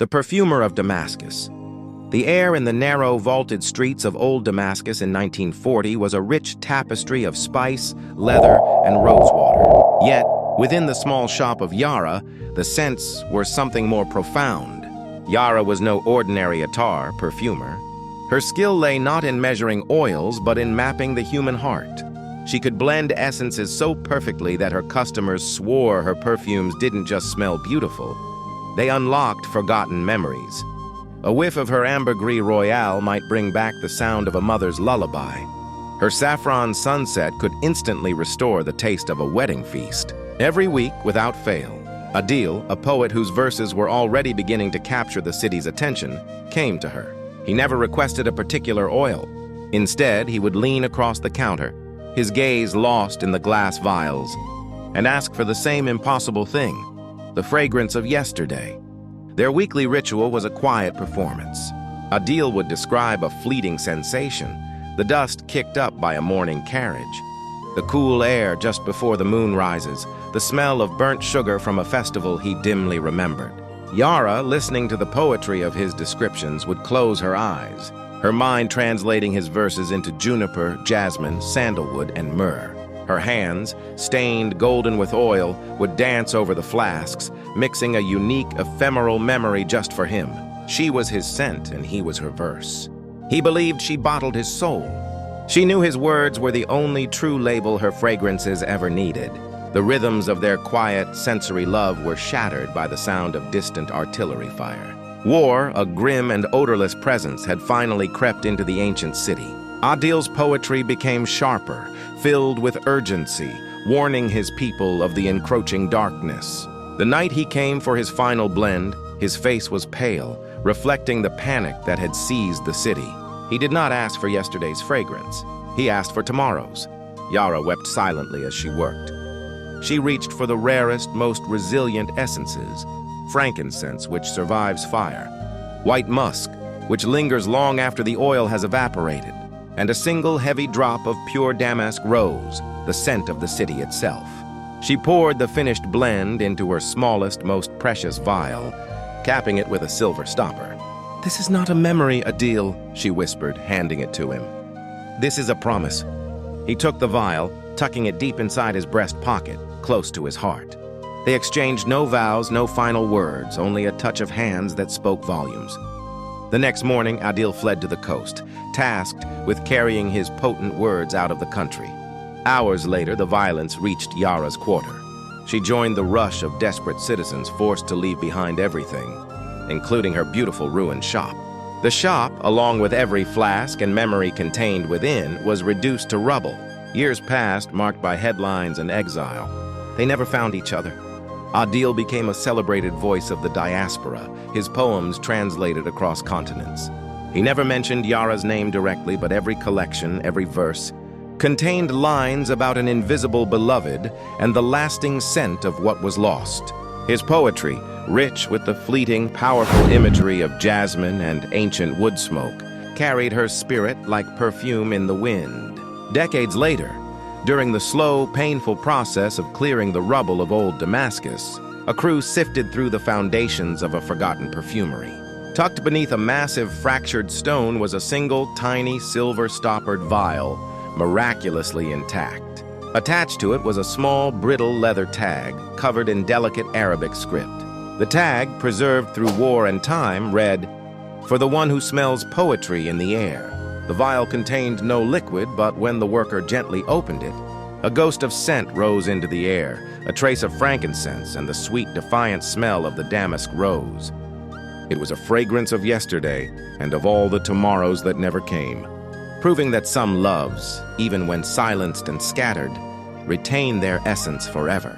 The perfumer of Damascus. The air in the narrow, vaulted streets of old Damascus in 1940 was a rich tapestry of spice, leather, and rosewater. Yet, within the small shop of Yara, the scents were something more profound. Yara was no ordinary attar perfumer. Her skill lay not in measuring oils, but in mapping the human heart. She could blend essences so perfectly that her customers swore her perfumes didn't just smell beautiful. They unlocked forgotten memories. A whiff of her ambergris royale might bring back the sound of a mother's lullaby. Her saffron sunset could instantly restore the taste of a wedding feast. Every week, without fail, Adil, a poet whose verses were already beginning to capture the city's attention, came to her. He never requested a particular oil. Instead, he would lean across the counter, his gaze lost in the glass vials, and ask for the same impossible thing, the fragrance of yesterday. Their weekly ritual was a quiet performance. Adil would describe a fleeting sensation, the dust kicked up by a morning carriage, the cool air just before the moon rises, the smell of burnt sugar from a festival he dimly remembered. Yara, listening to the poetry of his descriptions, would close her eyes, her mind translating his verses into juniper, jasmine, sandalwood, and myrrh. Her hands, stained golden with oil, would dance over the flasks, mixing a unique, ephemeral memory just for him. She was his scent, and he was her verse. He believed she bottled his soul. She knew his words were the only true label her fragrances ever needed. The rhythms of their quiet, sensory love were shattered by the sound of distant artillery fire. War, a grim and odorless presence, had finally crept into the ancient city. Adil's poetry became sharper, filled with urgency, warning his people of the encroaching darkness. The night he came for his final blend, his face was pale, reflecting the panic that had seized the city. He did not ask for yesterday's fragrance. He asked for tomorrow's. Yara wept silently as she worked. She reached for the rarest, most resilient essences: frankincense, which survives fire; white musk, which lingers long after the oil has evaporated; and a single heavy drop of pure damask rose, the scent of the city itself. She poured the finished blend into her smallest, most precious vial, capping it with a silver stopper. "This is not a memory, Adil," she whispered, handing it to him. "This is a promise." He took the vial, tucking it deep inside his breast pocket, close to his heart. They exchanged no vows, no final words, only a touch of hands that spoke volumes. The next morning, Adil fled to the coast, tasked with carrying his potent words out of the country. Hours later, the violence reached Yara's quarter. She joined the rush of desperate citizens forced to leave behind everything, including her beautiful ruined shop. The shop, along with every flask and memory contained within, was reduced to rubble. Years passed, marked by headlines and exile. They never found each other. Adil became a celebrated voice of the diaspora, his poems translated across continents. He never mentioned Yara's name directly, but every collection, every verse, contained lines about an invisible beloved and the lasting scent of what was lost. His poetry, rich with the fleeting, powerful imagery of jasmine and ancient wood smoke, carried her spirit like perfume in the wind. Decades later, during the slow, painful process of clearing the rubble of old Damascus, a crew sifted through the foundations of a forgotten perfumery. Tucked beneath a massive fractured stone was a single, tiny, silver-stoppered vial, miraculously intact. Attached to it was a small, brittle leather tag, covered in delicate Arabic script. The tag, preserved through war and time, read, "For the one who smells poetry in the air." The vial contained no liquid, but when the worker gently opened it, a ghost of scent rose into the air, a trace of frankincense and the sweet, defiant smell of the damask rose. It was a fragrance of yesterday and of all the tomorrows that never came, proving that some loves, even when silenced and scattered, retain their essence forever.